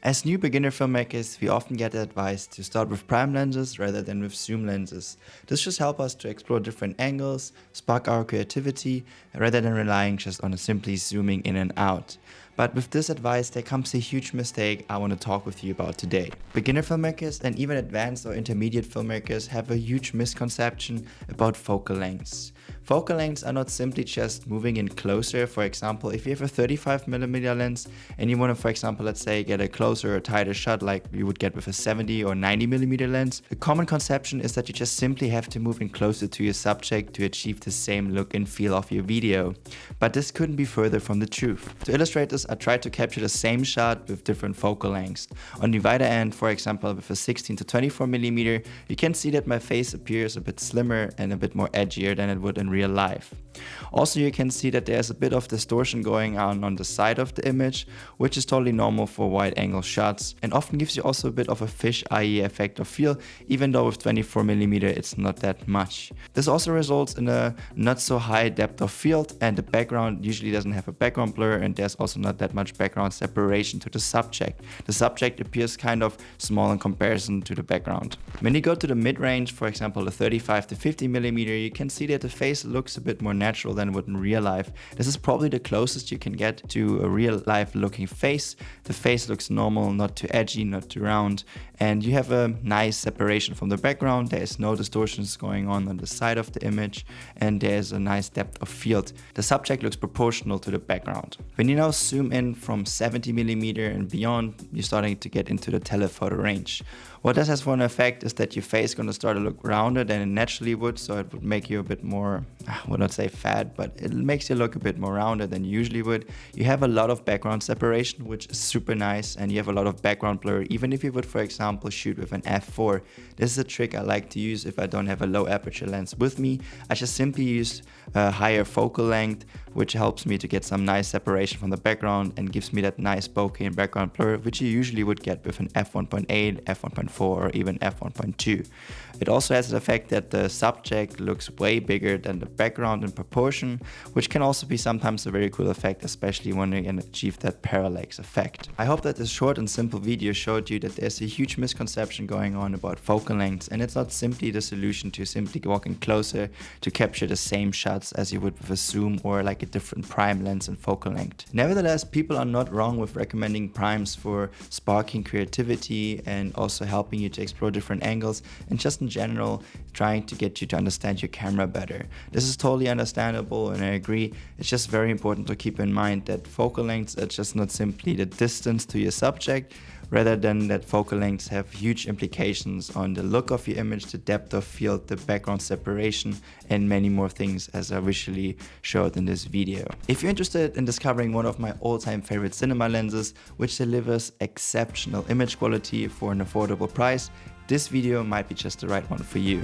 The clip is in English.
As new beginner filmmakers, we often get the advice to start with prime lenses rather than with zoom lenses. This just helps us to explore different angles, spark our creativity, rather than relying just on simply zooming in and out. But with this advice, there comes a huge mistake I want to talk with you about today. Beginner filmmakers and even advanced or intermediate filmmakers have a huge misconception about focal lengths. Focal lengths are not simply just moving in closer. For example, if you have a 35mm lens and you want to, for example, let's say get a closer or tighter shot like you would get with a 70 or 90mm lens, the common conception is that you just simply have to move in closer to your subject to achieve the same look and feel of your video. But this couldn't be further from the truth. To illustrate this, I tried to capture the same shot with different focal lengths. On the wider end, for example, with a 16 to 24mm, you can see that my face appears a bit slimmer and a bit more edgier than it would in real life. Also, you can see that there's a bit of distortion going on the side of the image, which is totally normal for wide angle shots and often gives you also a bit of a fisheye effect or feel, even though with 24mm it's not that much. This also results in a not so high depth of field, and the background usually doesn't have a background blur, and there's also not that much background separation to the subject. The subject appears kind of small in comparison to the background. When you go to the mid-range, for example the 35 to 50mm, you can see that the face looks a bit more natural than it would in real life. This is probably the closest you can get to a real life looking face. The face looks normal, not too edgy, not too round, and you have a nice separation from the background. There is no distortions going on the side of the image, and there's a nice depth of field. The subject looks proportional to the background. When you now zoom in from 70mm and beyond, you're starting to get into the telephoto range. What this has for an effect is that your face is going to start to look rounder than it naturally would, so it would make you a bit more, I would not say fat, but it makes you look a bit more rounded than you usually would. You have a lot of background separation, which is super nice, and you have a lot of background blur, even if you would, for example, shoot with an f4. This is a trick I like to use if I don't have a low aperture lens with me. I just simply use a higher focal length, which helps me to get some nice separation from the background and gives me that nice bokeh and background blur, which you usually would get with an f1.8, f1.4, or even f1.2. It also has the effect that the subject looks way bigger than the background in proportion, which can also be sometimes a very cool effect, especially when you can achieve that parallax effect. I hope that this short and simple video showed you that there's a huge misconception going on about focal lengths, and it's not simply the solution to simply walking closer to capture the same shots as you would with a zoom or like a different prime lens and focal length. Nevertheless, people are not wrong with recommending primes for sparking creativity and also helping you to explore different angles, and just in general trying to get you to understand your camera better. This is totally understandable, and I agree. It's just very important to keep in mind that focal lengths are just not simply the distance to your subject, rather than that focal lengths have huge implications on the look of your image, the depth of field, the background separation, and many more things as I visually showed in this video. If you're interested in discovering one of my all-time favorite cinema lenses, which delivers exceptional image quality for an affordable price, this video might be just the right one for you.